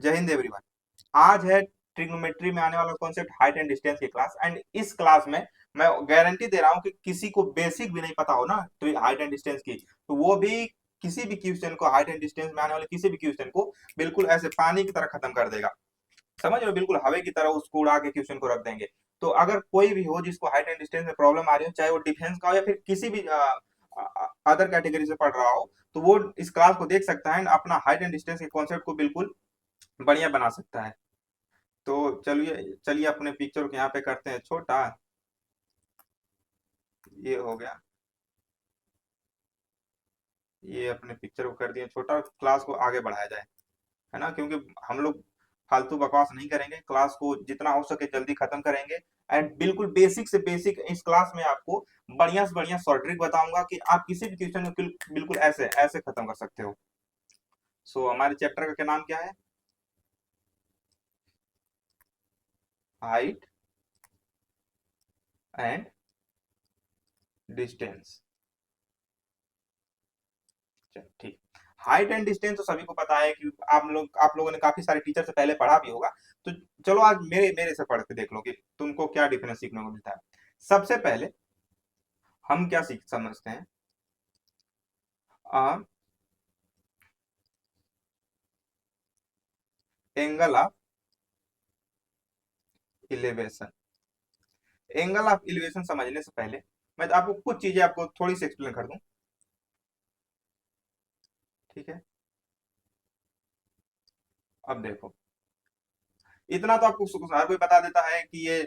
जय हिंद एवरीवन। आज है ट्रिग्नोमेट्री में आने वाला कॉन्सेप्ट हाइट एंड डिस्टेंस की क्लास। एंड इस क्लास में मैं गारंटी दे रहा हूं कि किसी को बेसिक भी नहीं पता हो ना तो हाइट एंड डिस्टेंस की, तो वो भी किसी भी क्वेश्चन को, हाइट एंड डिस्टेंस में आने वाले किसी भी क्वेश्चन को बिल्कुल ऐसे पानी की तरह खत्म कर देगा। समझ रहे हो, बिल्कुल हवा की तरह उसको उड़ा के क्वेश्चन को रख देंगे। तो अगर कोई भी हो जिसको हाइट एंड डिस्टेंस में प्रॉब्लम आ रही हो, चाहे वो डिफेंस का हो या फिर किसी भी अदर कैटेगरी से पढ़ रहा हो, तो वो इस क्लास को देख सकता है एंड अपना हाइट एंड डिस्टेंस के कॉन्सेप्ट को बिल्कुल बढ़िया बना सकता है। तो चलिए चलिए अपने पिक्चर को यहाँ पे करते हैं छोटा। ये हो गया, ये अपने पिक्चर को कर दिए छोटा, क्लास को आगे बढ़ाया जाए, है ना, क्योंकि हम लोग फालतू बकवास नहीं करेंगे, क्लास को जितना हो सके जल्दी खत्म करेंगे। एंड बिल्कुल बेसिक से बेसिक इस क्लास में आपको बढ़िया से बढ़िया शॉर्ट ट्रिक बताऊंगा कि आप किसी भी क्वेश्चन को बिल्कुल ऐसे ऐसे खत्म कर सकते हो। सो हमारे चैप्टर का क्या नाम क्या है? Height and distance. ठीक। हाइट एंड डिस्टेंस तो सभी को पता है कि आप लोगों ने काफी सारे टीचर से पहले पढ़ा भी होगा। तो चलो आज मेरे मेरे से पढ़ के देख लो कि तुमको क्या डिफरेंस सीखने को मिलता है। सबसे पहले हम क्या सीख समझते हैं, angle of elevation. Angle of elevation समझने से पहले मैं तो आपको कुछ चीजें आपको थोड़ी सी एक्सप्लेन कर दूं। ठीक है, अब देखो, इतना तो आपको हर कोई बता देता है कि ये,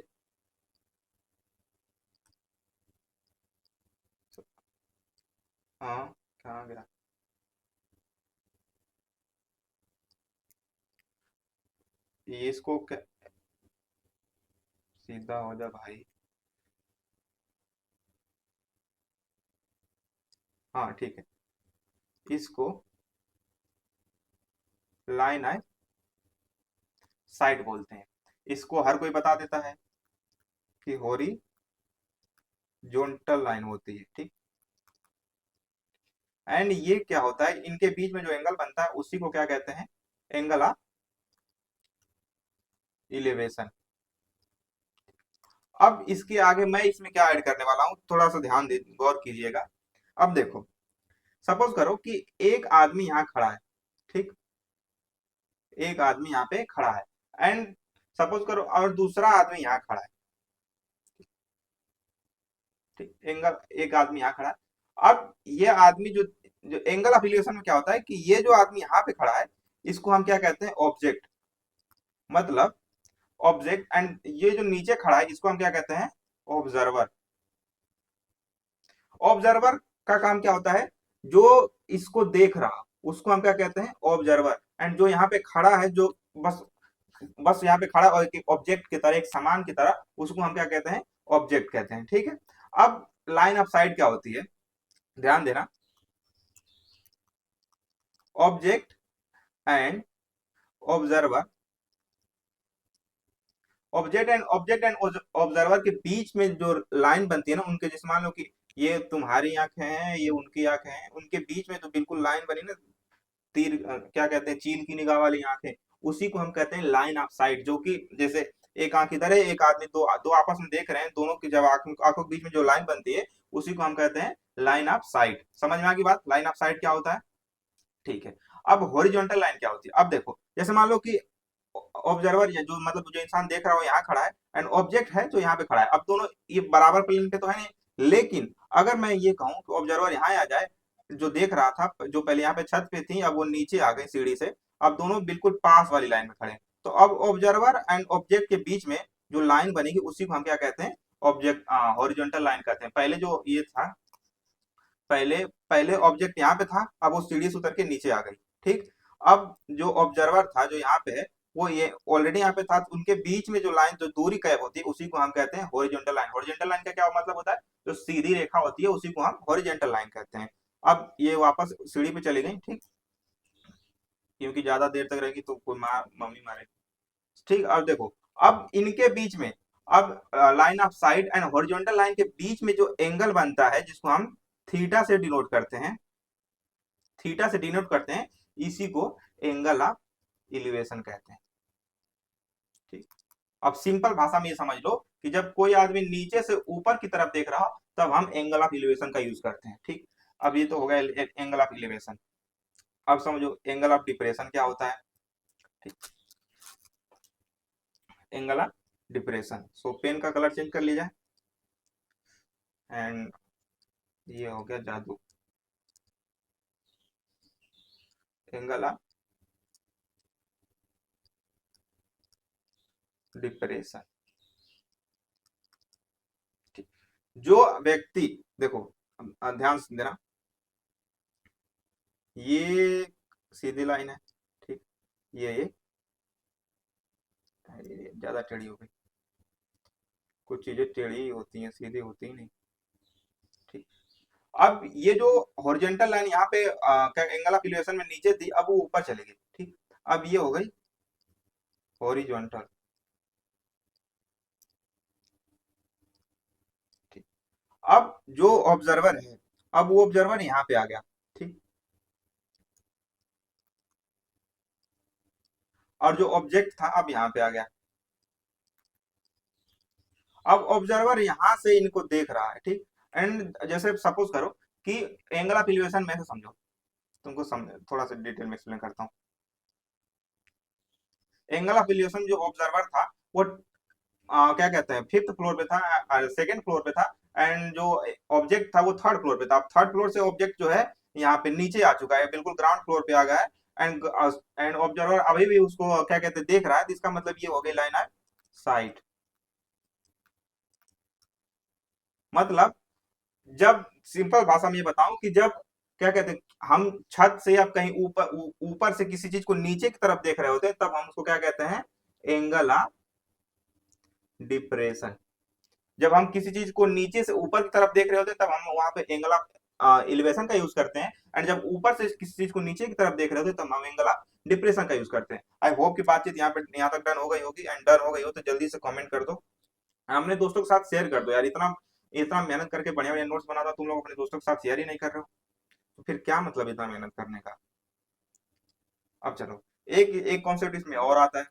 हाँ, कहाँ गया, ये इसको सीधा हो जा भाई। हाँ ठीक है, इसको लाइन है साइड बोलते हैं। इसको हर कोई बता देता है कि हॉरिजॉन्टल लाइन होती है। ठीक। एंड ये क्या होता है, इनके बीच में जो एंगल बनता है उसी को क्या कहते हैं? Angle of elevation. अब इसके आगे मैं इसमें क्या ऐड करने वाला हूँ, थोड़ा सा ध्यान दे गौर कीजिएगा। अब देखो, सपोज करो कि एक आदमी यहाँ खड़ा है। ठीक, एक आदमी यहाँ पे खड़ा है। एंड सपोज करो और दूसरा आदमी यहाँ खड़ा है। ठीक, एंगल, एक आदमी यहाँ खड़ा है। अब ये आदमी जो जो एंगल ऑफ इलिवेशन में क्या होता है कि ये जो आदमी यहाँ पे खड़ा है, इसको हम क्या कहते हैं? ऑब्जेक्ट। मतलब ऑब्जेक्ट। एंड ये जो नीचे खड़ा है इसको हम क्या कहते हैं? ऑब्जर्वर। ऑब्जर्वर का काम क्या होता है? जो इसको देख रहा उसको हम क्या कहते हैं? ऑब्जर्वर। एंड जो यहाँ पे खड़ा है, जो बस बस यहाँ पे खड़ा और एक ऑब्जेक्ट की तरह, एक सामान की तरह, उसको हम क्या कहते हैं? ऑब्जेक्ट कहते हैं। ठीक है। अब लाइन ऑफ साइट क्या होती है, ध्यान देना। Object and observer, object and observer के बीच में जो लाइन बनती है ना, उनके, जैसे मान लो कि ये तुम्हारी आंखें हैं, ये उनकी आंखें हैं, उनके बीच में तो बिल्कुल लाइन बनी ना, तीर, क्या कहते हैं, चील की निगाह वाली आंखें, उसी को हम कहते हैं लाइन ऑफ साइट। जो कि जैसे एक आंख इधर है, एक आदमी, दो दो आपस में देख रहे हैं, दोनों की जब आंखों के बीच में जो लाइन बनती है उसी को हम कहते हैं लाइन ऑफ साइट। समझ में आ गई बात, लाइन ऑफ साइट क्या होता है? ठीक है। अब हॉरिजॉन्टल लाइन क्या होती है? अब देखो, जैसे मान लो कि ऑब्जर्वर, या जो मतलब जो इंसान देख रहा हो यहाँ खड़ा है, एंड ऑब्जेक्ट है जो यहाँ पे खड़ा है। अब दोनों ये बराबर प्लेन पे तो है नहीं, लेकिन अगर मैं ये कहूँ कि ऑब्जर्वर यहाँ आ जाए, जो देख रहा था, जो पहले यहाँ पे छत पे थी, अब वो नीचे आ गई सीढ़ी से, अब दोनों बिल्कुल पास वाली लाइन में खड़े हैं। तो अब ऑब्जर्वर एंड ऑब्जेक्ट के बीच में जो लाइन बनेगी उसी को हम क्या कहते हैं? ऑब्जेक्ट, हॉरिजॉन्टल लाइन कहते हैं। पहले जो ये था, पहले पहले ऑब्जेक्ट यहाँ पे था, अब वो सीढ़ी से उतर के नीचे आ गई। ठीक। अब जो ऑब्जर्वर था जो यहाँ पे है, वो ये ऑलरेडी यहाँ पे था, तो उनके बीच में जो लाइन, जो दूरी कैप होती है उसी को हम कहते हैं हॉरिजॉन्टल लाइन। हॉरिजॉन्टल लाइन का क्या मतलब होता है? जो सीधी रेखा होती है उसी को हम हॉरिजॉन्टल लाइन कहते हैं। अब ये वापस सीढ़ी पे चली गई। ठीक, क्योंकि ज्यादा देर तक रहेगी तो कोई मार, मम्मी मारेगी। ठीक, अब देखो, अब इनके बीच में, अब line of side and horizontal line के बीच में जो एंगल बनता है, जिसको हम थीटा से डिनोट करते हैं, थीटा से डिनोट करते हैं, इसी को एंगल ऑफ इलिवेशन कहते हैं। ठीक, अब सिंपल भाषा में ये समझ लो कि जब कोई आदमी नीचे से ऊपर की तरफ देख रहा हो तब हम एंगल ऑफ इलिवेशन का यूज करते हैं। ठीक, अब ये तो हो गया एंगल ऑफ इलिवेशन। अब समझो एंगल ऑफ डिप्रेशन क्या होता है। ठीक, angle of depression, so pen का कलर चेंज कर लिया एंड ये हो गया जादू। Angle of depression. ठीक, जो व्यक्ति, देखो ध्यान से देना, ये सीधी लाइन है। ठीक, ये ज्यादा टेढ़ी हो गई, कुछ चीजें टेढ़ी ही होती हैं, सीधी होती ही नहीं। ठीक, अब ये जो हॉरिजॉन्टल लाइन यहाँ पे क्या एंगल ऑफ इलिवेशन में नीचे थी, अब वो ऊपर चली गई। ठीक, अब ये हो गई हॉरिजॉन्टल। ठीक, अब जो ऑब्जर्वर है, अब वो ऑब्जर्वर यहाँ पे आ गया। ठीक, और जो ऑब्जेक्ट था अब यहाँ पे आ गया। अब ऑब्जर्वर यहाँ से इनको देख रहा है। ठीक, एंड जैसे सपोज करो कि एंगल ऑफ इलिवेशन में से समझो, तुमको समझ थोड़ा सा डिटेल में एक्सप्लेन करता हूँ। एंगल ऑफ इलिवेशन जो ऑब्जर्वर था वो क्या कहते हैं फिफ्थ फ्लोर पे था, सेकंड फ्लोर पे था, एंड जो ऑब्जेक्ट था वो थर्ड फ्लोर पे था। अब थर्ड फ्लोर से ऑब्जेक्ट जो है यहाँ पे नीचे आ चुका है, बिल्कुल ग्राउंड फ्लोर पे आ गया है। एंड एंड ऑब्जर्वर अभी भी उसको क्या कहते हैं देख रहा है, तो इसका मतलब ये हो गई लाइन ऑफ साइट। मतलब जब सिंपल भाषा में ये बताऊं कि जब क्या कहते हैं हम छत से या कहीं ऊपर से किसी चीज को नीचे की तरफ देख रहे होते हैं, तब हम उसको क्या कहते हैं एंगल ऑफ डिप्रेशन। जब हम किसी चीज को नीचे से ऊपर की तरफ देख रहे होते हैं तब हम वहां पे एंगल ऑफ एलिवेशन का यूज करते हैं, एंड जब ऊपर से किसी चीज को नीचे की तरफ देख रहे होते हैं तब हम एंगल ऑफ डिप्रेशन का यूज करते हैं। आई होप की बातचीत यहाँ पे यहाँ तक डन हो गई होगी, एंड डन हो गई हो तो जल्दी से कमेंट कर दो, अपने दोस्तों के साथ शेयर कर दो यार। इतना इतना मेहनत करके बढ़िया बढ़िया नोट्स बनाता तुम लोग अपने दोस्तों के साथ शेयर ही नहीं कर रहे हो, तो फिर क्या मतलब इतना मेहनत करने का। अब चलो, एक एक कॉन्सेप्ट इसमें और आता है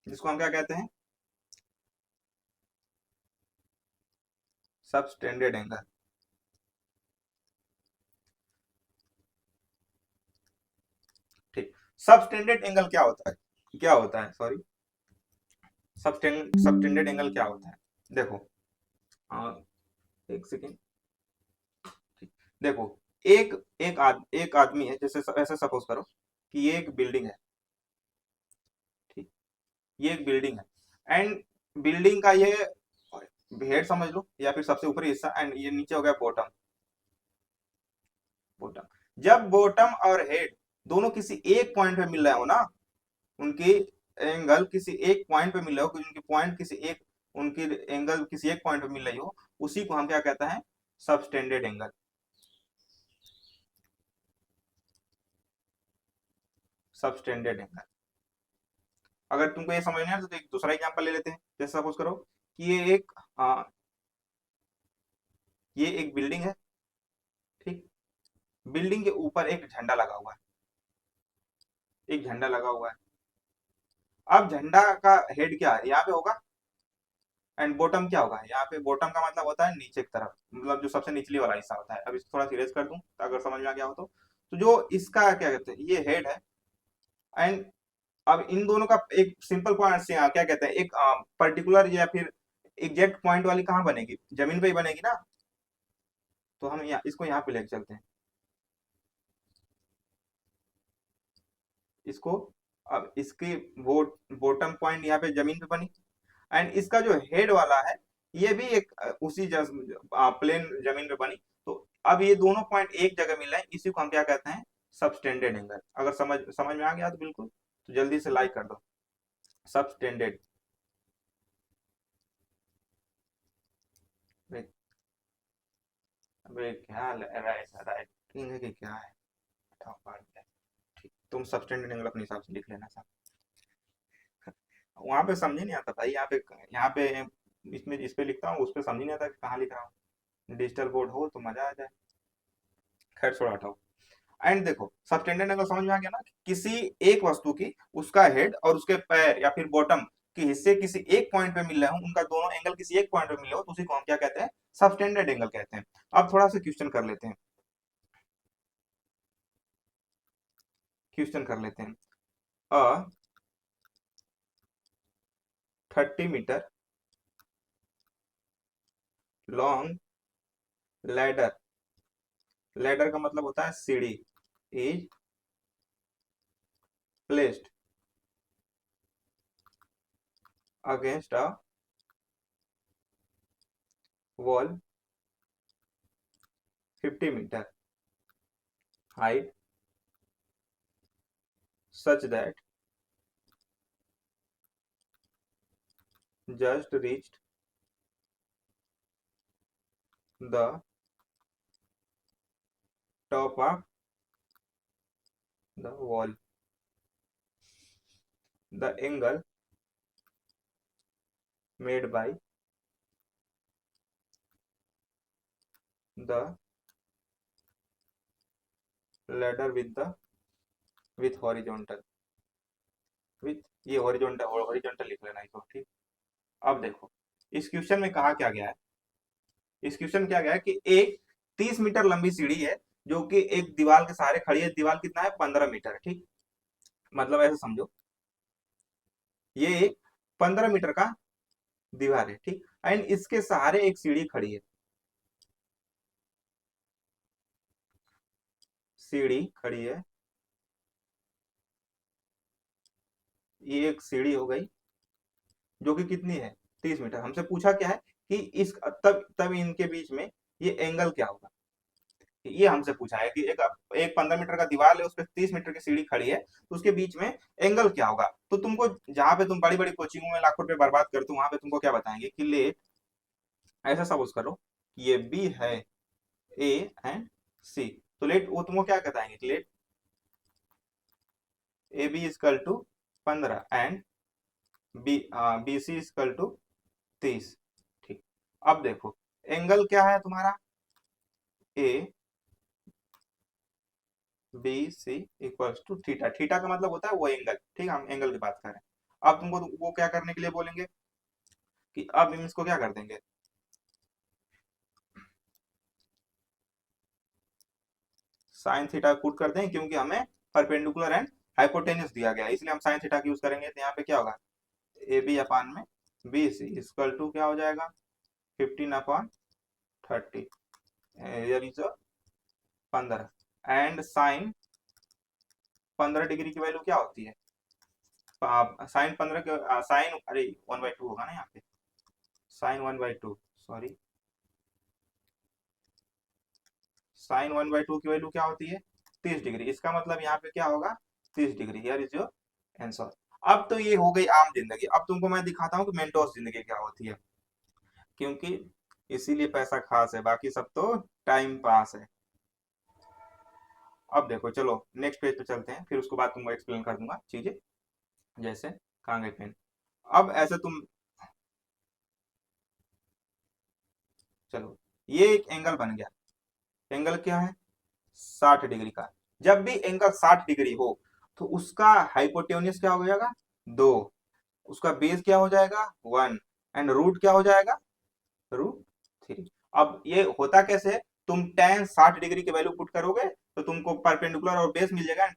जिसको हम क्या कहते हैं सबस्टेंडेड एंगल। ठीक, सबस्टेंडेड एंगल क्या होता है, क्या होता है सॉरी, सबटेंडेड एंगल क्या होता है। देखो एक सेकेंड। देखो एक एक आदमी है, जैसे ऐसे सपोज करो कि ये एक बिल्डिंग है। ठीक, ये एक बिल्डिंग है एंड बिल्डिंग का ये हेड समझ लो या फिर सबसे ऊपरी हिस्सा, एंड ये नीचे हो गया बॉटम। बॉटम, जब बॉटम और हेड दोनों किसी एक पॉइंट पे मिल रहे हो ना, उनकी एंगल किसी एक पॉइंट पे मिल रहे हो, उनकी पॉइंट किसी एक उनकी एंगल किसी एक पॉइंट पे मिल रही हो, उसी को हम क्या कहते हैं सबस्टेंडेड एंगल। Subtended angle. अगर तुमको ये समझ नहीं आया तो एक दूसरा एग्जांपल ले लेते हैं। जैसे सपोज करो कि ये एक बिल्डिंग है। ठीक, बिल्डिंग के ऊपर एक झंडा लगा हुआ है, एक झंडा लगा हुआ है। अब झंडा का हेड क्या है यहाँ पे होगा, एंड बॉटम क्या होगा यहाँ पे। बॉटम का मतलब होता है नीचे की तरफ, मतलब जो सबसे निचली वाला हिस्सा होता है। अब इसको थोड़ा सीरियस कर दूं अगर समझ में आ गया हो तो जो इसका क्या कहते हैं ये हेड है, एंड अब इन दोनों का एक सिंपल पॉइंट से क्या कहते हैं एक पर्टिकुलर या फिर एग्जैक्ट पॉइंट वाली कहाँ बनेगी, जमीन पे ही बनेगी ना। तो हम इसको यहाँ पे लेके चलते हैं इसको। अब इसकी बॉटम पॉइंट यहाँ पे जमीन पे बनी, एंड इसका जो हेड वाला है ये भी एक उसी प्लेन जमीन पे बनी। तो अब ये दोनों पॉइंट एक जगह मिल रहे हैं, इसी को हम क्या कहते हैं सबस्टेंडेड एंगल। अगर समझ समझ में आ गया तो बिल्कुल, तो जल्दी से लाइक कर दो। सबस्टेंडेड। अबे क्या राइटिंग है कि क्या है, बताओ बात है। ठीक, तुम सबस्टेंडेड एंगल अपने हिसाब से लिख लेना साहब, वहां पे समझ ही नहीं आता भाई। यहाँ पे इसमें इस पे लिखता हूँ उस पे समझ ही नहीं आता कि कहाँ लिख रहा हूँ। डिजिटल बोर्ड हो तो मजा आ जाए। खैर छोड़ा हटाओ। एंड देखो सबटेंडेड एंगल समझ में आ गया ना, किसी एक वस्तु की उसका हेड और उसके पैर या फिर बॉटम के हिस्से किसी एक पॉइंट पे मिल रहे हो, उनका दोनों एंगल किसी एक पॉइंट पे मिले हो, तो उसी को हम क्या कहते हैं, सबटेंडेड एंगल कहते हैं। अब थोड़ा सा क्वेश्चन कर लेते हैं, क्वेश्चन कर लेते हैं। A 30 metre long ladder, ladder का मतलब होता है सीढ़ी, is placed against a wall 50 metre height such that just reached the top of the wall. The angle made by the ladder with horizontal, with ये horizontal लिख लेना इसको, ठीक। अब देखो इस क्वेश्चन में कहा क्या गया है, इस क्वेश्चन क्या गया है कि एक 30 मीटर लंबी सीढ़ी है जो कि एक दीवार के सहारे खड़ी है, दीवार कितना है 15 मीटर, ठीक। मतलब ऐसे समझो ये एक 15 मीटर का दीवार है, ठीक, एंड इसके सहारे एक सीढ़ी खड़ी है, सीढ़ी खड़ी है, ये एक सीढ़ी हो गई जो कि कितनी है 30 मीटर। हमसे पूछा क्या है कि इस तब तब इनके बीच में ये एंगल क्या होगा, ये हमसे पूछा है कि एक एक 15 मीटर का दीवार है, उस पर 30 मीटर की सीढ़ी खड़ी है, तो उसके बीच में एंगल क्या होगा। तो तुमको जहां पे तुम बड़ी बड़ी कोचिंगों में लाखों रुपए बर्बाद करते हो, वहां पे तुमको क्या बताएंगे कि लेट, ऐसा सपोज करो कि ये बी है, ए एंड सी, तो लेट वो तुमको क्या बताएंगे कि let A B equal to 15 and B C equal to 30, ठीक। अब देखो एंगल क्या है तुम्हारा, A B C equals to theta, theta का मतलब होता है वो एंगल, ठीक है, हम एंगल की बात कर रहे हैं। अब तुमको वो क्या करने के लिए बोलेंगे कि अब हम इसको क्या कर देंगे, साइन थीटा पुट कर दें, क्योंकि हमें परपेंडिकुलर एंड हाइपोटेन्यूस दिया गया है, इसलिए हम साइन थीटा की यूज करेंगे। तो यहाँ पे क्या होगा, ए बी अपान में बी सी इक्वल टू क्या हो जाएगा 15/30, here is 15 and sine 15 degree की वैल्यू क्या होती है, साइन 15 के साइन, अरे 1/2 होगा ना यहाँ पे, साइन 1/2, सॉरी, साइन 1/2 की वैल्यू क्या होती है 30 डिग्री, इसका मतलब यहाँ पे क्या होगा 30 degree, here is your answer. अब तो ये हो गई आम जिंदगी, अब तुमको मैं दिखाता हूँ कि मेंटोस जिंदगी क्या होती है, क्योंकि इसीलिए पैसा खास है, बाकी सब तो टाइम पास है। अब देखो चलो नेक्स्ट पेज पे चलते हैं, फिर उसके बाद तुमको एक्सप्लेन कर दूंगा चीजें, जैसे कहाँ गए पेन। अब ऐसे तुम, चलो ये एक एंगल बन गया, एंगल क्या है 60 डिग्री का। जब भी एंगल 60 डिग्री हो तो उसका हाइपोटेन्यूज क्या हो जाएगा 2, उसका बेस क्या हो जाएगा 1 एंड रूट क्या हो जाएगा √3। अब ये होता कैसे है, तुम tan 60 डिग्री की वैल्यू पुट करोगे तो तुमको परपेंडिकुलर और बेस मिल जाएगा,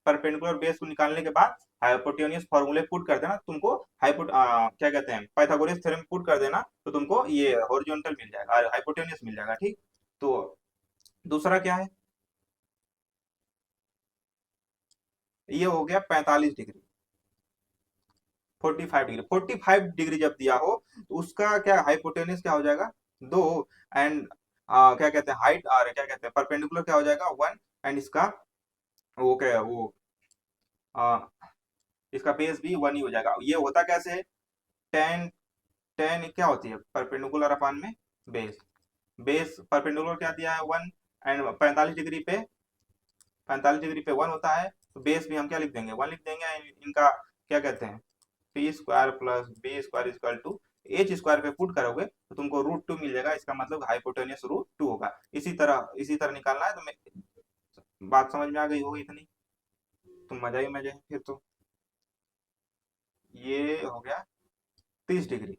परपेंडिकुलर बेस को निकालने के बाद हाइपोटेन्यूज फॉर्मूले पुट कर देना, तुमको क्या कहते हैं पाइथागोरस थ्योरम पुट कर देना, तो तुमको ये हॉरिजॉन्टल मिल जाएगा और हाइपोटेन्यूज मिल जाएगा, ठीक। तो दूसरा क्या है, ये हो गया 45 डिग्री, 45 डिग्री, 45 डिग्री जब दिया हो तो उसका क्या हाइपोटेन्यूज क्या हो जाएगा 2 एंड क्या कहते हैं हाइट, और क्या कहते हैं परपेंडिकुलर क्या हो जाएगा 1 एंड इसका वो क्या है वो आ, इसका बेस भी 1 ही हो जाएगा। ये होता कैसे है, टेन टेन क्या होती है परपेंडिकुलर अपान में बेस, बेस परपेंडिकुलर क्या दिया है 1 एंड 45 डिग्री पे 1 होता है, तो बेस भी हम क्या लिख देंगे 1 लिख देंगे and इनका क्या कहते हैं P square plus B square equal to H square पे पुट करोगे तो तुमको √2 मिल जाएगा, इसका मतलब हाइपोटेन्यूस √2 होगा। इसी तरह निकालना है तो मैं बात समझ में आ गई होगी इतनी, तो मजा ही मजा है फिर तो। ये हो गया 30 डिग्री।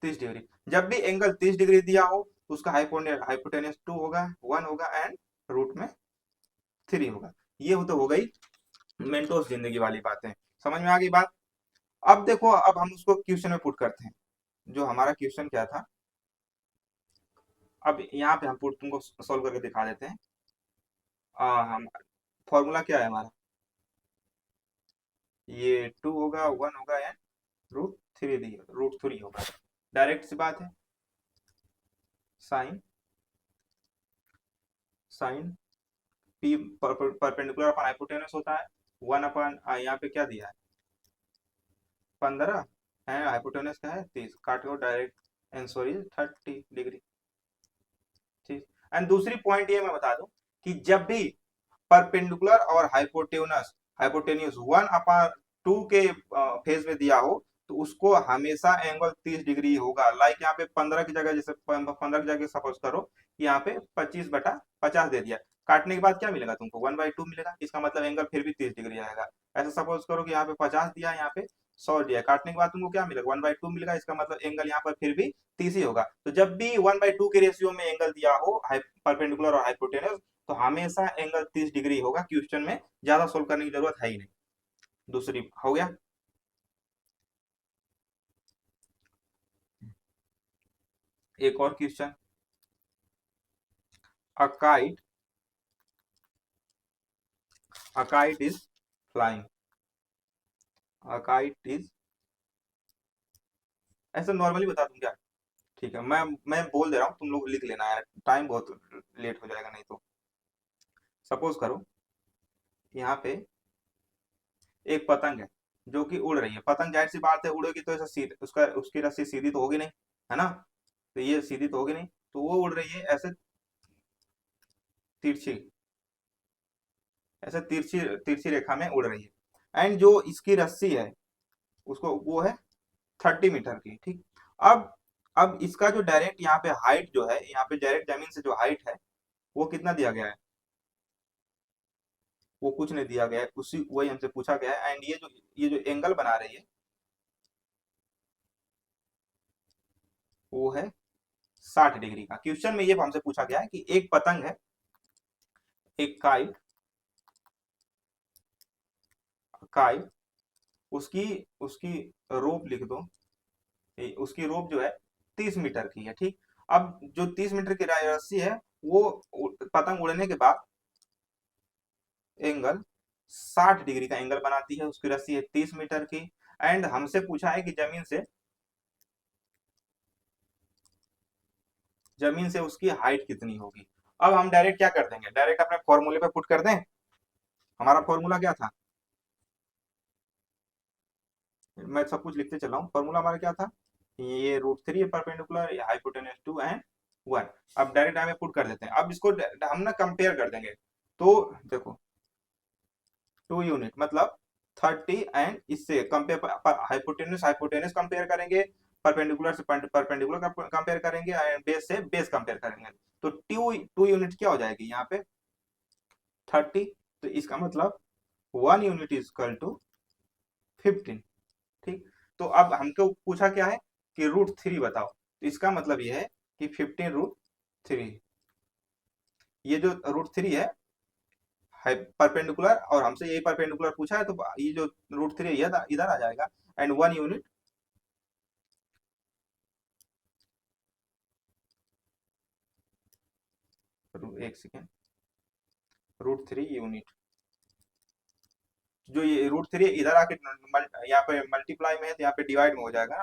30 डिग्री, जब भी एंगल 30 डिग्री दिया हो तो उसका हाइपोटेनस 2 होगा, 1 होगा, एंड रूट में 3 होगा। ये तो हो गई मेंटोस जिंदगी वाली बातें। समझ में आ गई बात। अब देखो, अब हम उसको क्वेश्चन में पुट करते हैं। जो हमारा क्वेश्चन क्या था, अब यहाँ पे हम पुट तुमको सॉल्व करके दिखा देते हैं। हम फॉर्मूला क्या है हमारा, ये 2 होगा, 1 होगा, एंड रूट थ्री होगा। डायरेक्ट सी बात है। Sign sign P perpendicular upon hypotenuse होता है, 1 अपन यहाँ पे क्या दिया है, 15, है हाइपोटेनस क्या है 30, काट को डायरेक्ट आंसर इज 30 डिग्री। ठीक। एंड दूसरी पॉइंट ये मैं बता दूं कि जब भी परपेंडिकुलर और हाइपोटेन्यूस 1/2 के फेज में दिया हो तो उसको हमेशा एंगल 30 डिग्री होगा। लाइक यहाँ पे 15 की जगह, जैसे 15 की जगह सपोज करो कि यहाँ पे 25/50 दे दिया, काटने के बाद क्या मिलेगा तुमको, 1/2 मिलेगा। इसका मतलब एंगल फिर भी 30 डिग्री आएगा। ऐसा सपोज करो कि यहाँ पे 50 दिया, यहाँ पे 100 दिया, काटने के बाद तुमको क्या मिलेगा, 1/2 मिलेगा। इसका मतलब एंगल यहाँ पर फिर भी 30 ही होगा। तो जब भी 1/2 के रेशियो में एंगल दिया हो परपेंडिकुलर और हाइपोटेनस, तो हमेशा एंगल 30 डिग्री होगा। क्वेश्चन में ज्यादा सोल्व करने की जरूरत है ही नहीं। दूसरी हो गया। एक और question, a kite a kite is flying, a kite is, ऐसा नॉर्मली बता दूं क्या? ठीक है, मैं बोल दे रहा हूँ, तुम लोग लिख लेना है, टाइम बहुत लेट हो जाएगा नहीं तो। सपोज करो यहाँ पे एक पतंग है जो कि उड़ रही है। पतंग जाहिर सी बात है उड़ेगी तो ऐसा सीध उसका उसकी रस्सी सीधी तो होगी नहीं, है ना। तो ये सीधी तो होगी नहीं, तो वो उड़ रही है ऐसे तिरछी, ऐसे तिरछी तिरछी रेखा में उड़ रही है। एंड जो इसकी रस्सी है उसको वो है 30 मीटर की। ठीक। अब अब इसका जो डायरेक्ट यहाँ पे हाइट जो है, यहाँ पे डायरेक्ट जमीन से जो हाइट है वो कितना दिया गया है, वो कुछ नहीं दिया गया है, उसी वही हमसे पूछा गया है। एंड ये जो एंगल बना रही है वो है 60 डिग्री का। क्वेश्चन में ये हमसे पूछा गया है कि एक पतंग है, एक काइट, काइट, उसकी उसकी रोप लिख दो, उसकी रोप जो है 30 मीटर की है। ठीक। अब जो 30 मीटर की रस्सी है वो पतंग उड़ने के बाद एंगल 60 डिग्री का एंगल बनाती है। उसकी रस्सी है 30 मीटर की। एंड हमसे पूछा है कि जमीन से उसकी हाइट कितनी होगी। अब हम डायरेक्ट क्या कर देंगे, डायरेक्ट अपने फॉर्मूले पे पुट कर दें। हमारा फॉर्मूला क्या था, मैं सब कुछ लिखते चला हूँ। फॉर्मूला हमारा क्या था, ये √3 परपेंडिकुलर, हाइपोटेनस 2 एंड 1। अब डायरेक्ट हमें पुट कर देते हैं। अब इसको हम ना कंपेयर कर देंगे। तो देखो 2 यूनिट मतलब 30, एंड इससे कंपेयर, हाइपोटेनस हाइपोटेनस कंपेयर करेंगे, परपेंडिकुलर से परपेंडिकुलर कंपेयर करेंगे, एंड बेस से बेस कंपेयर करेंगे। तो टू यूनिट क्या हो जाएगी यहाँ पे 30। तो इसका मतलब 1 यूनिट इज इक्वल टू 15। ठीक। तो अब हमको पूछा क्या है कि √3 बताओ, तो इसका मतलब ये है कि 15 √3। ये जो √3 है परपेंडिकुलर, और हमसे यही परपेंडिकुलर पूछा है, तो ये जो √3 है इधर इधर आ जाएगा। एंड 1 यूनिट, एक सेकेंड, √3 यूनिट, जो ये √3 इधर आके यहाँ पे मल्टीप्लाई में है तो यहाँ पे डिवाइड में हो जाएगा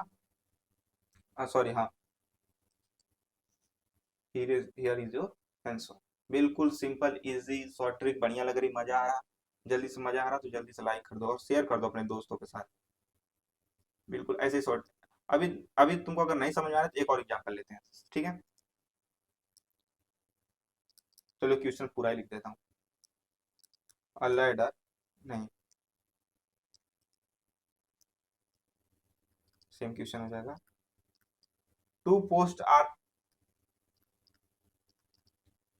ना। सॉरी, हाँ, हियर इज योर आंसर। बिल्कुल सिंपल इजी शॉर्ट ट्रिक, बढ़िया लग रही, मजा आ रहा, जल्दी से मजा आ रहा तो जल्दी से लाइक कर दो और शेयर कर दो अपने दोस्तों के साथ। बिल्कुल ऐसे ही शॉर्ट। अभी अभी तुमको अगर नहीं समझ में आ रहा तो एक और एग्जाम्पल लेते हैं, ठीक है। चलो क्वेश्चन पूरा ही लिख देता हूँ। लैडर, नहीं, सेम क्वेश्चन हो जाएगा। Two post are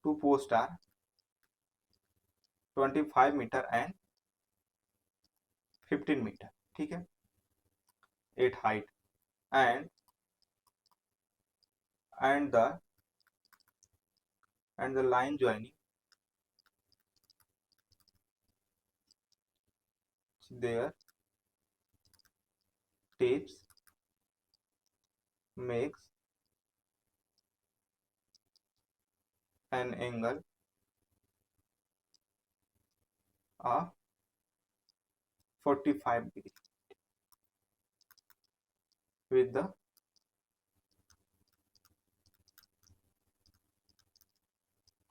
two post are 25 metre and 15 metre, ठीक है, at height and and the line joining their tips makes an angle of 45 degree with the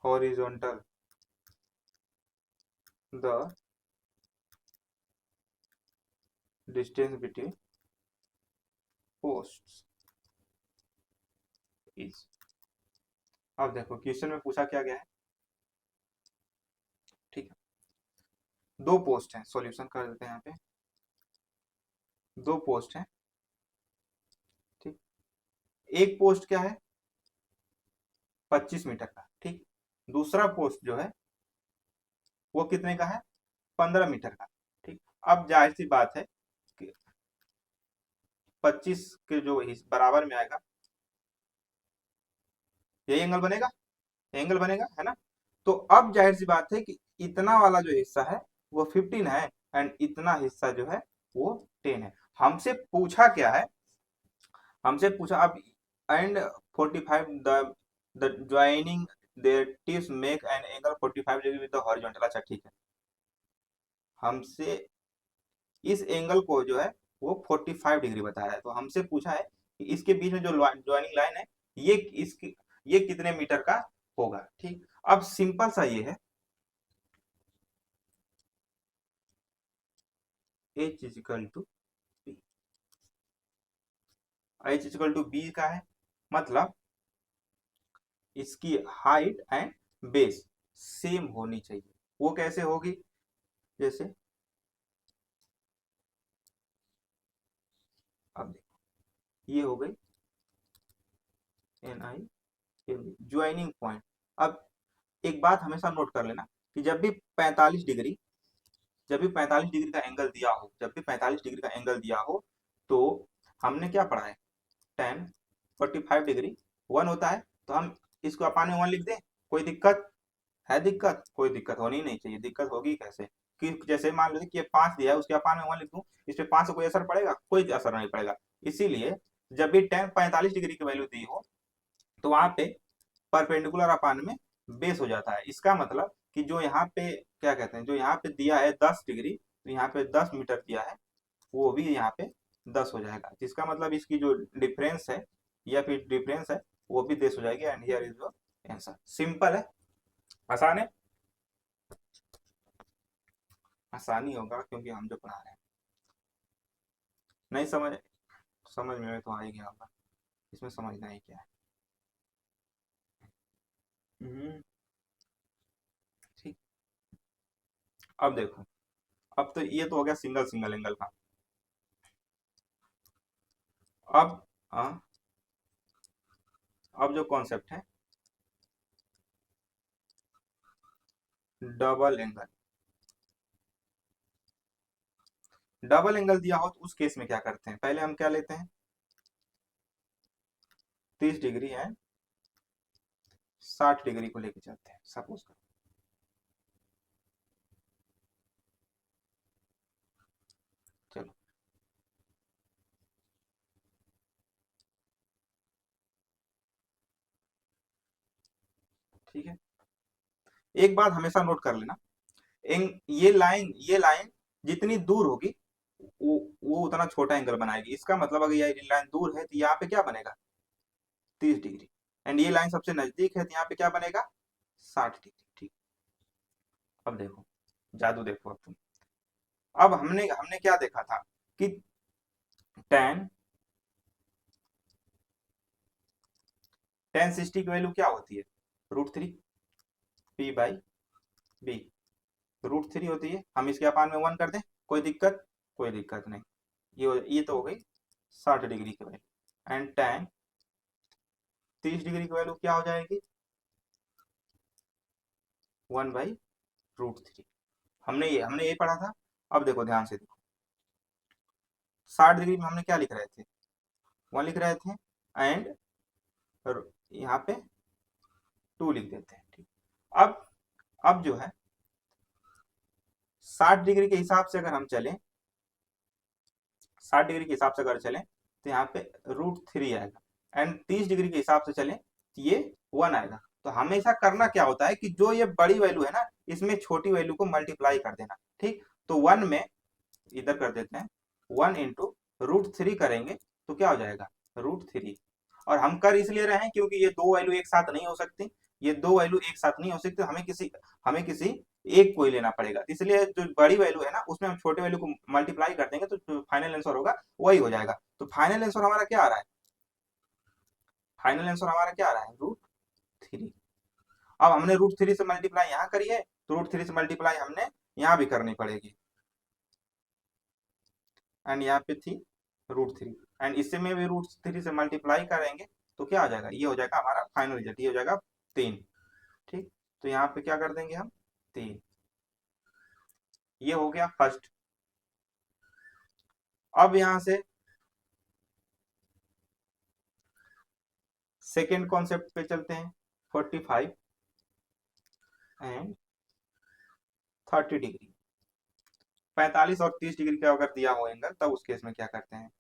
horizontal the distance between posts is। अब देखो question में पूछा क्या गया है, ठीक है, दो पोस्ट हैं, सॉल्यूशन कर देते हैं यहाँ पे, दो पोस्ट हैं, ठीक, एक पोस्ट क्या है 25 मीटर का, ठीक, दूसरा पोस्ट जो है वो कितने का है 15 मीटर का, ठीक। अब जाहिर सी बात है कि 25 के जो बराबर में आएगा यही एंगल बनेगा, एंगल बनेगा, है ना। तो अब जाहिर सी बात है कि इतना वाला जो हिस्सा है वो 15 है एंड इतना हिस्सा जो है वो 10 है। हमसे पूछा क्या है, हमसे पूछा अब and 45 the joining there tips make an angle 45 degree with the horizontal. अच्छा ठीक है, हमसे इस एंगल को जो है वो 45 डिग्री बता रहा है, तो हमसे पूछा है कि इसके बीच में जो ज्वाइनिंग लाइन है ये इसकी ये कितने मीटर का होगा, ठीक। अब सिंपल सा ये है h equal to h equal to B का है, मतलब इसकी हाइट एंड बेस सेम होनी चाहिए। वो कैसे होगी, जैसे अब देखो ये हो गई एन आई ज्वाइनिंग पॉइंट। अब एक बात हमेशा नोट कर लेना कि जब भी 45 डिग्री जब भी 45 डिग्री का एंगल दिया हो, जब भी 45 डिग्री का एंगल दिया हो तो हमने क्या पढ़ा है, tan 45 डिग्री 1 होता है, तो हम इसको अपान में 1 लिख दें। कोई दिक्कत है, दिक्कत कोई दिक्कत होनी नहीं चाहिए, दिक्कत होगी कैसे कि जैसे मान लो कि ये 5 दिया है उसके अपान में 1 लिख दूं, इस पे 5 से कोई असर पड़ेगा, कोई असर नहीं पड़ेगा। इसीलिए जब भी tan 45 डिग्री की वैल्यू दी हो तो वहां पे परपेंडिकुलर अपान में बेस हो जाता है। इसका मतलब कि जो यहाँ पे क्या कहते हैं, जो यहाँ पे दिया है 10 डिग्री, तो यहाँ पे 10 मीटर दिया है, वो भी यहाँ पे 10 हो जाएगा, जिसका मतलब इसकी जो डिफरेंस है या फिर डिफरेंस है वो भी 10 हो जाएगी। And here is your answer. Simple है, आसान है, आसानी होगा क्योंकि हम जो पढ़ा रहे हैं। नहीं समझ समझ में तो आ ही गया होगा, इसमें समझना ही क्या है। ठीक, अब देखो, अब तो ये तो हो गया सिंगल सिंगल एंगल का। अब अब जो कॉन्सेप्ट है डबल एंगल, डबल एंगल दिया हो तो उस केस में क्या करते हैं, पहले हम क्या लेते हैं 30 डिग्री है 60 डिग्री को लेके चलते हैं, सपोज कर, चलो ठीक है। एक बात हमेशा नोट कर लेना, ये लाइन जितनी दूर होगी वो उतना छोटा एंगल बनाएगी। इसका मतलब अगर ये लाइन दूर है तो यहाँ पे क्या बनेगा 30 डिग्री, एंड ये लाइन सबसे नजदीक है तो यहाँ पे क्या बनेगा 60 डिग्री, ठीक। अब देखो जादू देखो, अब तुम, अब हमने हमने क्या देखा था कि tan tan 60 की वैल्यू क्या होती है √3 p बाई बी, √3 होती है, हम इसके अपान में 1 कर दें, कोई दिक्कत, कोई दिक्कत नहीं। ये तो हो गई 60 डिग्री की वैल्यू, एंड tan 30 डिग्री की वैल्यू क्या हो जाएगी 1/√3। हमने ये पढ़ा था। अब देखो ध्यान से देखो, 60 डिग्री में हमने क्या लिख रहे थे, 1 लिख रहे थे, एंड यहाँ पे 2 लिख देते हैं। ठीक, अब अब जो है 60 डिग्री के हिसाब से अगर हम चलें, 60 डिग्री के हिसाब से अगर चलें तो यहाँ पे √3 आएगा, एंड 30 डिग्री के हिसाब से चलें तो ये 1 आएगा। तो हमेशा करना क्या होता है कि जो ये बड़ी वैल्यू है ना, इसमें छोटी वैल्यू को मल्टीप्लाई कर देना। ठीक, तो 1 में इधर कर देते हैं, 1 इंटू √3 करेंगे तो क्या हो जाएगा, √3। और हम कर इसलिए रहे हैं क्योंकि ये दो वैल्यू एक साथ नहीं हो सकती, ये दो वैल्यू एक साथ नहीं हो सकती, हमें किसी एक को ही लेना पड़ेगा। इसलिए जो बड़ी वैल्यू है ना, उसमें हम छोटे वैल्यू को मल्टीप्लाई कर देंगे तो जो फाइनल आंसर होगा वही हो जाएगा। तो फाइनल आंसर हमारा क्या आ रहा है, फाइनल आंसर हमारा क्या आ रहा है, √3। अब हमने √3 से मल्टीप्लाई यहाँ करी है, तो √3 से मल्टीप्लाई हमने यहाँ भी करनी पड़ेगी, एंड यहाँ पे थी √3, एंड इससे में भी √3 से मल्टीप्लाई करेंगे तो क्या आ जाएगा, ये हो जाएगा हमारा फाइनल रिजल्ट, ये हो जाएगा 3। ठीक, तो यहाँ पे क्या कर देंगे हम, 3। ये हो गया फर्स्ट। अब यहाँ से सेकेंड कॉन्सेप्ट पे चलते हैं, 45 एंड 30 डिग्री, 45 और 30 डिग्री का अगर दिया हो एंगल, तब उस केस में क्या करते हैं।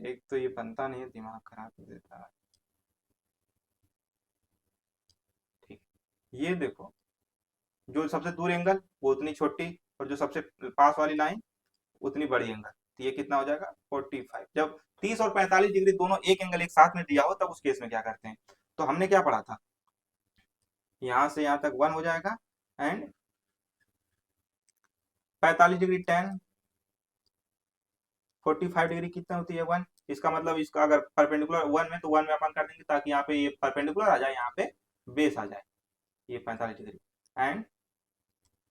एक तो ये बनता नहीं है, दिमाग खराब कर देता है। ठीक, ये देखो, जो सबसे दूर एंगल वो उतनी छोटी, और जो सबसे पास वाली लाइन उतनी बड़ी एंगल, तो ये कितना हो जाएगा, 45। जब 30 और 45 डिग्री दोनों एक एंगल एक साथ में दिया हो, तब उस केस में क्या करते हैं। तो हमने क्या पढ़ा था, यहां से यहां तक 1 हो जाएगा, एंड 45 डिग्री 10, 45 डिग्री कितना होती है, 1। इसका मतलब इसका अगर परपेंडिकुलर 1 में, तो 1 में अपन कर देंगे ताकि यहाँ पे ये परपेंडिकुलर आ जाए, यहाँ पे बेस आ जाए, ये 45 डिग्री, एंड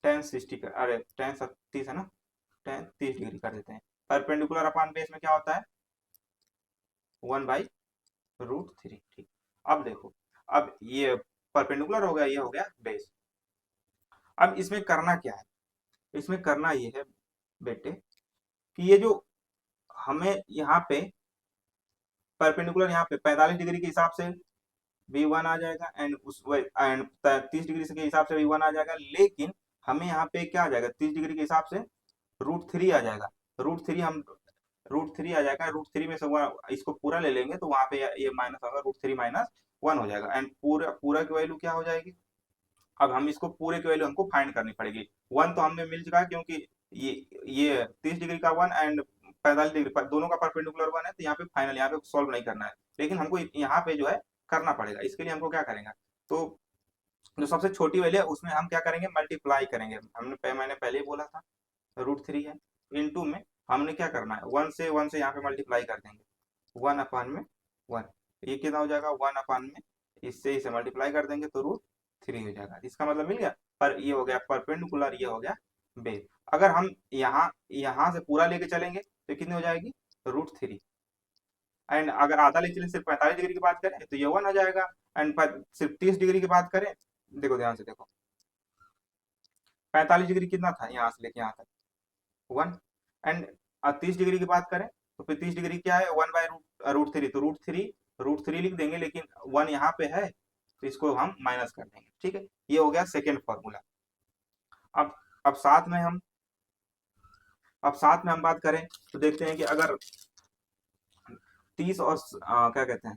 10 60 का, अरे 10 30 है ना, 10 30 डिग्री कर देते हैं। परपेंडिकुलर अपॉन बेस में क्या होता है, 1/√3। ठीक, अब देखो, अब ये परपेंडिकुलर हो गया, ये हो गया बेस। अब इसमें करना क्या है, इसमें करना ये है बेटे कि ये जो हमें यहाँ पे परपेंडिकुलर, यहाँ पे 45 डिग्री के हिसाब से V1 आ जाएगा, एंड उस एंड 30 डिग्री के हिसाब से V1 आ जाएगा, लेकिन हमें यहाँ पे क्या आ जाएगा, 30 डिग्री के हिसाब से √3 आ जाएगा। √3 आ जाएगा, √3 में से इसको पूरा ले लेंगे तो वहां पे ये माइनस होगा, √3 -1 हो जाएगा, एंड पूरा पूरा की वैल्यू क्या हो जाएगी। अब हम इसको पूरे की वैल्यू हमको फाइंड करनी पड़ेगी। 1 तो हमें मिल चुका है, क्योंकि ये 30 डिग्री का 1 एंड 45 डिग्री दोनों का परपेंडिकुलर 1 है, तो यहाँ पे फाइनल, यहाँ पे सॉल्व नहीं करना है, लेकिन हमको यहाँ पे जो है करना पड़ेगा। इसके लिए हमको क्या करेंगे, तो जो सबसे छोटी वैल्यू है उसमें हम क्या करेंगे, मल्टीप्लाई करेंगे। मैंने पहले ही बोला था, √3 है, इनटू में हमने क्या करना है, 1 से यहाँ पे मल्टीप्लाई कर देंगे, 1/1। ये कितना हो जाएगा, 1/, में इससे इसे मल्टीप्लाई कर देंगे तो √3 हो जाएगा। इसका मतलब मिल गया, पर ये हो गया परपेंडिकुलर, ये हो गया बेस। अगर हम यहाँ यहाँ से पूरा लेके चलेंगे तो कितनी हो जाएगी, √3, एंड अगर आधा लेके चलें, सिर्फ 45 डिग्री की बात करें तो ये 1 आ जाएगा, एंड सिर्फ 30 डिग्री की बात करें, देखो ध्यान से देखो, 45 डिग्री कितना था यहाँ से लेके यहाँ तक, 1, एंड 30 डिग्री की बात करें तो फिर 30 डिग्री क्या है, 1/√3, तो √3 लिख देंगे, लेकिन 1 यहाँ पे है तो इसको हम माइनस कर देंगे। ठीक है, ये हो गया सेकेंड फॉर्मूला। अब अब साथ में हम अब साथ में हम बात करें तो देखते हैं कि अगर 30 और क्या कहते हैं,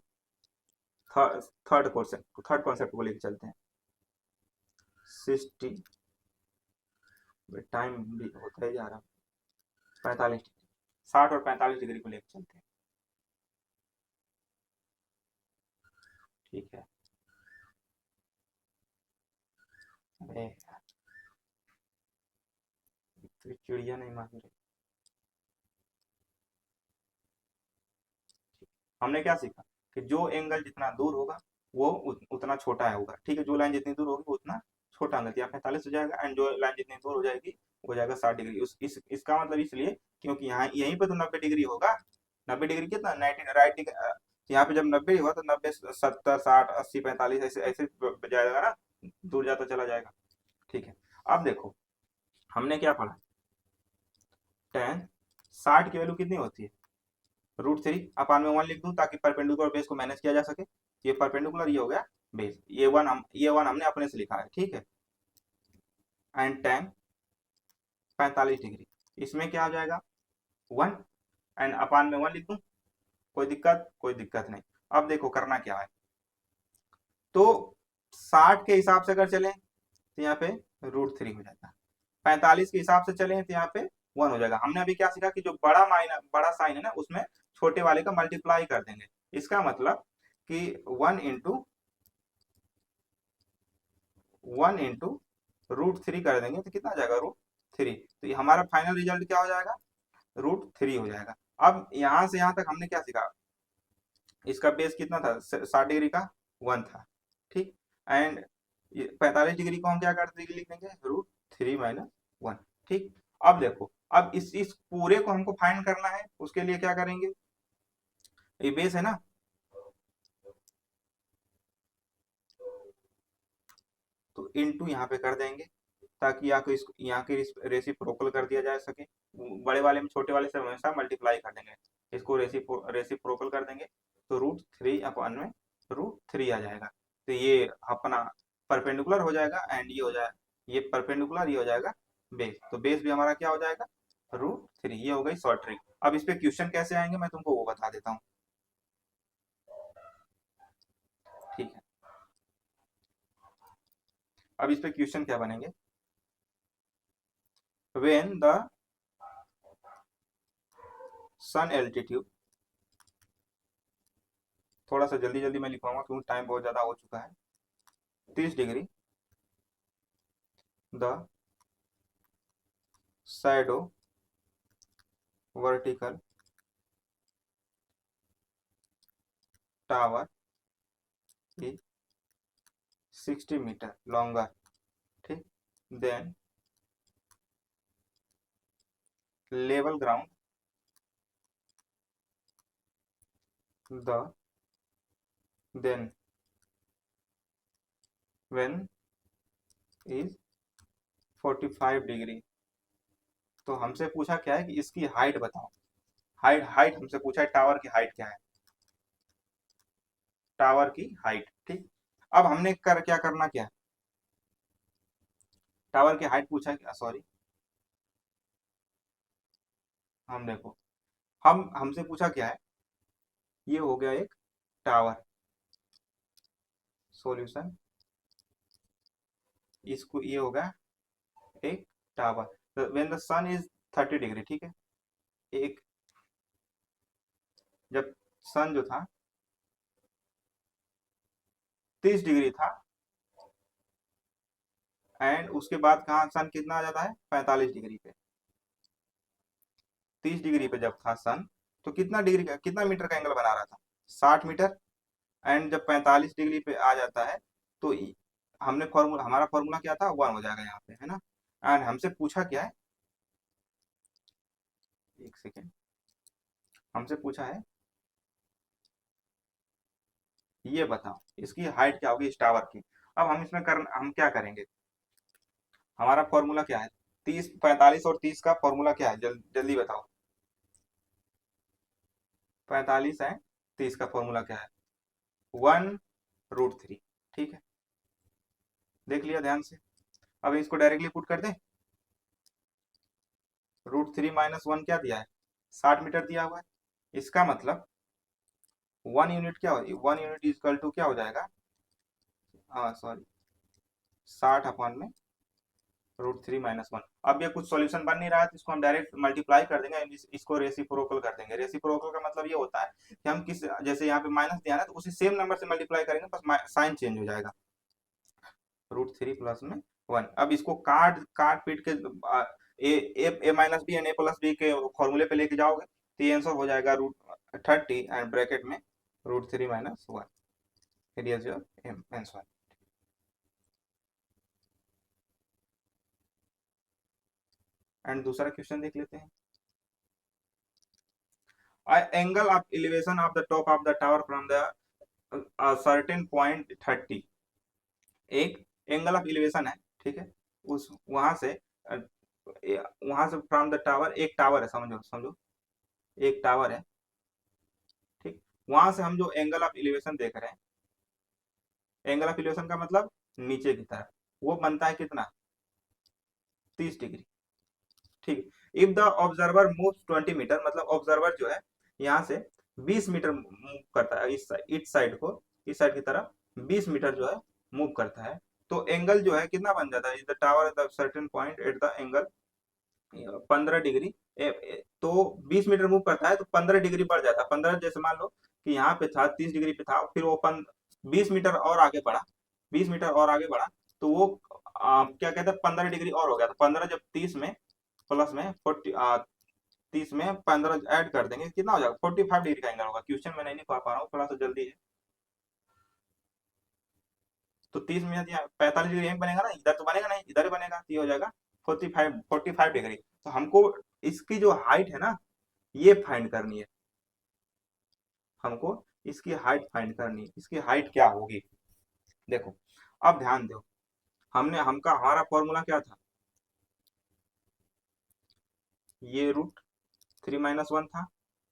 थर्ड कॉन्सेप्ट को लेकर चलते हैं, 60, टाइम भी होता ही जा रहा, 45 डिग्री, 60 और 45 डिग्री को लेकर चलते हैं। ठीक है, अरे तो चिड़िया नहीं मान रही। हमने क्या सीखा कि जो एंगल जितना दूर होगा वो उतना छोटा होगा। ठीक है, जो लाइन जितनी दूर होगी वो उतना छोटा एंगल, या 45 हो जाएगा, एंड जो लाइन जितनी दूर हो जाएगी वो जाएगा 60 डिग्री। इसका मतलब इसलिए क्योंकि यहाँ यहीं पे तो 90 डिग्री होगा, 90 डिग्री कितना 90 राइट। यहाँ पे जब 90 हुआ तो 90 70 60 80 45 ऐसे ऐसे जाएगा ना, दूर जाता चला जाएगा। ठीक है। अब देखो हमने क्या पढ़ा, टेन 60 की वैल्यू कितनी होती है, √3 अपान में 1 लिख दूं ताकि परपेंडिकुलर बेस को मैनेज किया जा सके। ये परपेंडिकुलर ये हो गया बेस, ये वन हमने अपने से लिखा है, ठीक है। एंड टेन 45 डिग्री, इसमें क्या हो जाएगा 1, एंड अपान में 1 लिख दूं, कोई दिक्कत, कोई दिक्कत नहीं। अब देखो करना क्या है, तो 60 के हिसाब से अगर चलें तो यहाँ पे √3 हो जाएगा, 45 के हिसाब से चलें तो यहाँ पे 1 हो जाएगा। हमने अभी क्या सीखा कि जो बड़ा साइन है ना उसमें छोटे वाले का मल्टीप्लाई कर देंगे। इसका मतलब कि 1 इंटू √3 कर देंगे तो कितना आ जाएगा √3, तो ये हमारा फाइनल रिजल्ट क्या हो जाएगा, √3 हो जाएगा। अब यहां से यहां तक हमने क्या सीखा, इसका बेस कितना था 60 डिग्री का 1 था, ठीक। एंड 45 डिग्री को हम क्या कर देंगे, लिख देंगे √3 - 1, ठीक। अब देखो, अब इस पूरे को हमको फाइंड करना है, उसके लिए क्या करेंगे, ये बेस है ना, तो इनटू यहाँ पे कर देंगे ताकि यहाँ की रेसिप्रोकल कर दिया जा सके। बड़े वाले में छोटे वाले से हमेशा मल्टीप्लाई कर देंगे, इसको रेसिप्रोकल कर देंगे, तो √3 अपन में √3 आ जाएगा। तो ये अपना परपेंडिकुलर हो जाएगा, एंड ये हो जाएगा, ये परपेंडिकुलर, ये हो जाएगा बेस, तो बेस भी हमारा क्या हो जाएगा √3। ये हो गई शॉर्ट ट्रिक। अब इस पे क्वेश्चन कैसे आएंगे मैं तुमको वो बता देता हूँ, ठीक है। अब इस पे क्वेश्चन क्या बनेंगे, व्हेन द सन एल्टीट्यूड, थोड़ा सा जल्दी जल्दी मैं लिखवाऊंगा क्योंकि टाइम बहुत ज्यादा हो चुका है, 30 degree, the shadow vertical tower is 60 metre longer, ठीक। Then level ground, the then when is 45 degree. तो हमसे पूछा क्या है कि इसकी हाइट बताओ, हाइट हाइट हमसे पूछा है, टावर की हाइट क्या है, टावर की हाइट, ठीक। अब हमने क्या करना, क्या टावर की हाइट पूछा है, सॉरी, हम देखो, हम हमसे पूछा क्या है, ये हो गया एक टावर, सॉल्यूशन, इसको ये होगा एक tower, when the sun is 30 degree, ठीक है। एक जब सन जो था 30 डिग्री था, एंड उसके बाद कहाँ सन कितना आ जाता है 45 डिग्री पे, 30 डिग्री पे जब था सन, तो कितना डिग्री का कितना मीटर का एंगल बना रहा था 60 मीटर, एंड जब 45 डिग्री पे आ जाता है तो हमने फॉर्मूला, हमारा फॉर्मूला क्या था 1 हो जाएगा यहाँ पे, है ना। एंड हमसे पूछा क्या है, एक सेकेंड, हमसे पूछा है ये बताओ इसकी हाइट क्या होगी इस टावर की। अब हम क्या करेंगे, हमारा फॉर्मूला क्या है, 30 45 और 30 का फॉर्मूला क्या है, जल्दी बताओ, 45 है 30 का फॉर्मूला क्या है, 1 √3, ठीक है। देख लिया ध्यान से, अब इसको डायरेक्टली पुट कर दें, √3 - 1 क्या दिया है 60 मीटर दिया हुआ है, इसका मतलब 1 यूनिट क्या हो, 1 यूनिट इजकल टू क्या हो जाएगा, हाँ सॉरी, 60 अपॉन में √3 - 1। अब ये कुछ सॉल्यूशन बन नहीं रहा है तो इसको हम डायरेक्ट मल्टीप्लाई कर देंगे, इसको रेसिप्रोकल कर देंगे। रेसिप्रोकल का मतलब ये होता है कि हम किस, जैसे यहाँ पे माइनस दिया ना तो उसी सेम नंबर से मल्टीप्लाई करेंगे, बस साइन चेंज हो जाएगा, √3 प्लस में 1। अब इसको काट काट पीट के ए - बी एंड A+B के फॉर्मूले पे लेके जाओगे तो ये आंसर हो जाएगा √30 एंड ब्रैकेट में √3 - 1, it is your answer. And दूसरा क्वेश्चन देख लेते हैं, angle of elevation of the top of the tower from the certain point 30। एक एंगल ऑफ एलिवेशन है, ठीक है, उस वहां से वहां से फ्रॉम द टावर, एक टावर है, समझो समझो, एक टावर है, ठीक, वहां से हम जो एंगल ऑफ एलिवेशन देख रहे हैं, एंगल ऑफ एलिवेशन का मतलब नीचे की तरफ, वो बनता है कितना, 30 डिग्री, ठीक। If the observer move 20 metre, मतलब ऑब्जर्वर जो है यहाँ से 20 मीटर मूव करता है इस साइड को, इस साइड की तरफ 20 मीटर जो है मूव करता है, तो एंगल जो है कितना बन जाता है, is the tower at the certain point at the angle 15 degree. तो 20 मीटर मूव करता है तो 15 डिग्री बढ़ जाता है, 15 जैसे मान लो कि यहाँ पे था 30 डिग्री पे था, फिर वो 20 मीटर और आगे बढ़ा, 20 मीटर और आगे बढ़ा, तो वो क्या कहते हैं 15 डिग्री और हो गया, तो 15 जब 30 में प्लस में 30 में 15 ऐड कर देंगे, कितना हो जाएगा, 45 डिग्री का एंगल होगा। क्वेश्चन मैं नहीं पा पा रहा हूँ, थोड़ा सा जल्दी है। तो 30 में 45 डिग्री यहीं बनेगा ना, इधर तो बनेगा नहीं, इधर ही बनेगा, तो ये हो जाएगा 45 डिग्री। तो हमको इसकी जो हाइट है ना, ये फाइंड करनी है, हमको इसकी हाइट फाइंड करनी है, इसकी हाइट क्या होगी। देखो, अब ध्यान दो, हमने हमका हमारा फॉर्मूला क्या था, ये √3 - 1 था,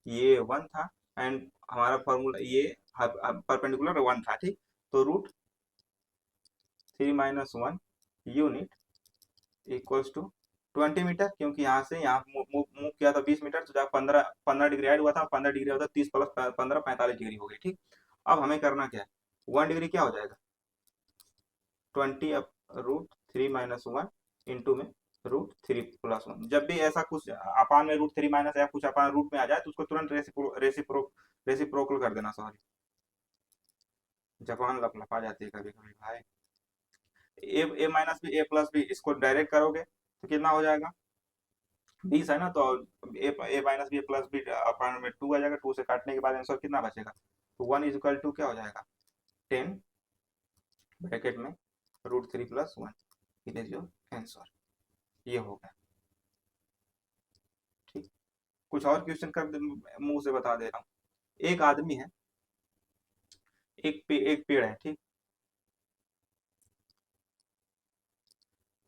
ये 1 था, एंड हमारा फॉर्मूला ये परपेंडिकुलर 1 था, ठीक। तो √3 - 1 यूनिट इक्वल्स टू 20 मीटर, क्योंकि यहाँ से यहाँ मूव किया था 20 मीटर, तो जब 15 डिग्री ऐड हुआ था, 15 डिग्री होता 30 प्लस 15 45 डिग्री हो गई, ठीक। अब हमें करना क्या है, 1 डिग्री क्या हो जाएगा, 20 अब √3 - 1 इंटू में √3 + 1। जब भी ऐसा कुछ अपान में √3 माइनस या कुछ अपान रूट में आ जाए तो उसको तुरंत रेसिप्रोकल कर देना, सॉरी, जबान लपलपा जाती है कभी कभी भाई। ए माइनस भी ए प्लस भी, इसको डायरेक्ट करोगे तो कितना हो जाएगा, 20 है ना, तो ए माइनस बी प्लस बी अपान में 2 आ जाएगा, 2 से काटने के बाद आंसर कितना बचेगा, तो 1 = क्या हो जाएगा, 10 ब्रैकेट में √3 + 1, इट इज योर आंसर, ये हो गया, ठीक। कुछ और क्वेश्चन कर मुंह से बता दे रहा हूँ। एक आदमी है, एक पेड़ है, ठीक,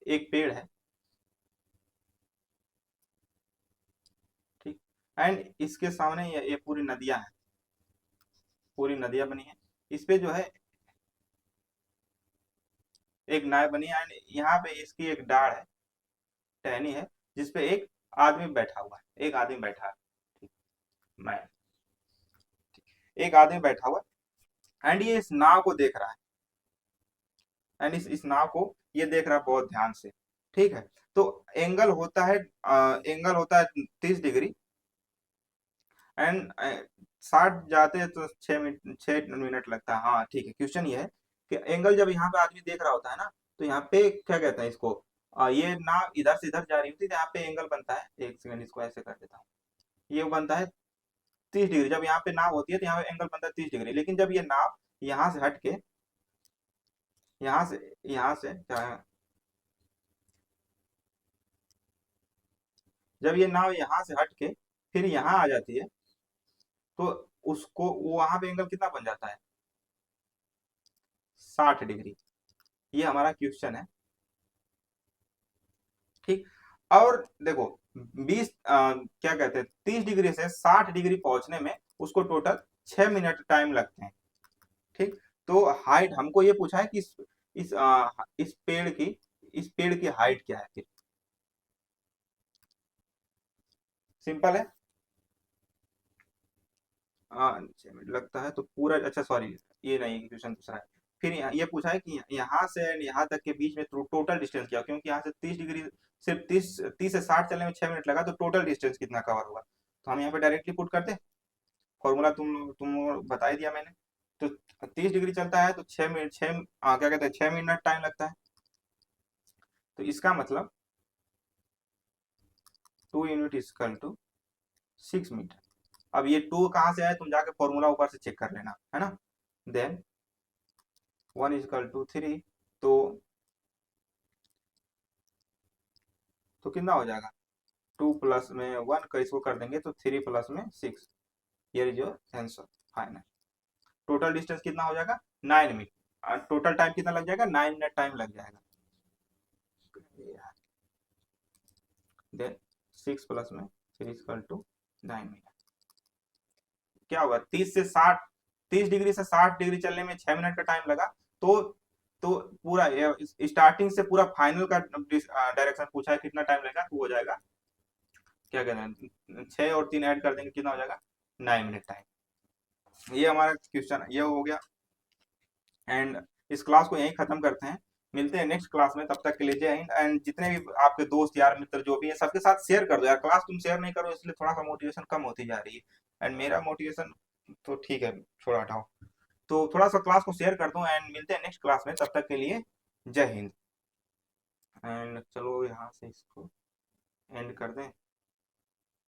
एक पेड़ है, ठीक, एंड इसके सामने ये पूरी नदियां हैं, पूरी नदियां बनी है, इस पे जो है एक नाव बनी है, एंड यहाँ पे इसकी एक डाढ़ है, टहनी है, जिसपे एक आदमी बैठा हुआ है, एक आदमी बैठा है, ठीक, मैं, एक आदमी बैठा हुआ है, एंड ये इस नाव को देख रहा है, एंड इस नाव को ये देख रहा है बहुत ध्यान से, ठीक है। तो एंगल होता है 30 डिग्री, एंड 60 जाते हैं तो 6 मिनट लगता है, हाँ ठीक है। क्वेश्चन ये है कि एंगल जब यहाँ पे आदमी देख रहा होता है ना, तो यहाँ पे क्या कहते हैं इसको, ये नाव इधर से इधर जा रही होती है, तो यहाँ पे एंगल बनता है, एक सेकंड इसको ऐसे कर देता हूँ, ये बनता है 30 डिग्री। जब यहाँ पे नाव होती है तो यहाँ पे एंगल बनता है 30 डिग्री, लेकिन जब ये नाव यहाँ से हट के, यहाँ से क्या है, जब ये नाव यहाँ से हट के फिर यहाँ आ जाती है, तो उसको वहां पे एंगल कितना बन जाता है, 60 डिग्री। ये हमारा क्वेश्चन है, ठीक। और देखो क्या कहते हैं, 30 डिग्री से 60 डिग्री पहुंचने में उसको टोटल 6 मिनट टाइम लगते हैं, ठीक। तो हाइट हमको ये पूछा है कि इस आ, इस पेड़ की इस पेड़ की हाइट क्या है, फिर सिंपल है, 6 मिनट लगता है तो पूरा, अच्छा सॉरी, ये नहीं, क्वेश्चन दूसरा है। फिर ये पूछा है कि यहाँ से यहाँ तक के बीच में टोटल डिस्टेंस क्या, क्योंकि यहाँ से 30 डिग्री, सिर्फ 30 से 60 चलने में 6 मिनट लगा, तो टोटल डिस्टेंस कितना कवर हुआ, तो हम यहाँ पे डायरेक्टली पुट करते, फॉर्मूला तुम बता ही दिया मैंने। तो 30 डिग्री चलता है तो 6 मिनट, क्या कहते हैं, 6 मिनट टाइम लगता है, तो इसका मतलब 2 यूनिट इक्वल टू 6 मीटर। अब ये 2 कहाँ से आए, तुम जाके फॉर्मूला ऊपर से चेक कर लेना, है ना। देन 1 = 3, तो कितना हो जाएगा, 2 प्लस में 1 का इसको कर देंगे तो 3 प्लस में 6, here is your answer final. Total distance कितना हो जाएगा 9 मिनट। टोटल टाइम कितना लग जाएगा 9 मिनट टाइम लग जाएगा। देन 6 प्लस में 3 = 9 मिनट। क्या होगा 30 डिग्री से 60 डिग्री चलने में 6 मिनट का टाइम लगा। तो तो पूरा स्टार्टिंग से पूरा फाइनल का डायरेक्शन पूछा है कितना टाइम लगेगा, तो हो जाएगा क्या कहते हैं 6 और 3 ऐड कर देंगे कितना हो जाएगा 9 मिनट टाइम। ये हमारा क्वेश्चन ये हो गया। एंड इस क्लास को यहीं खत्म करते हैं। मिलते हैं नेक्स्ट क्लास में, तब तक के लिए जय हिंद। एंड जितने भी आपके दोस्त यार मित्र जो भी है सबके साथ शेयर कर दो यार। क्लास तुम शेयर नहीं करो इसलिए थोड़ा सा मोटिवेशन कम होती जा रही है। एंड मेरा मोटिवेशन तो ठीक है छोड़ा हटाओ। तो थोड़ा सा क्लास को शेयर कर दो एंड मिलते हैं नेक्स्ट क्लास में, तब तक के लिए जय हिंद। एंड चलो यहाँ से इसको एंड कर दें।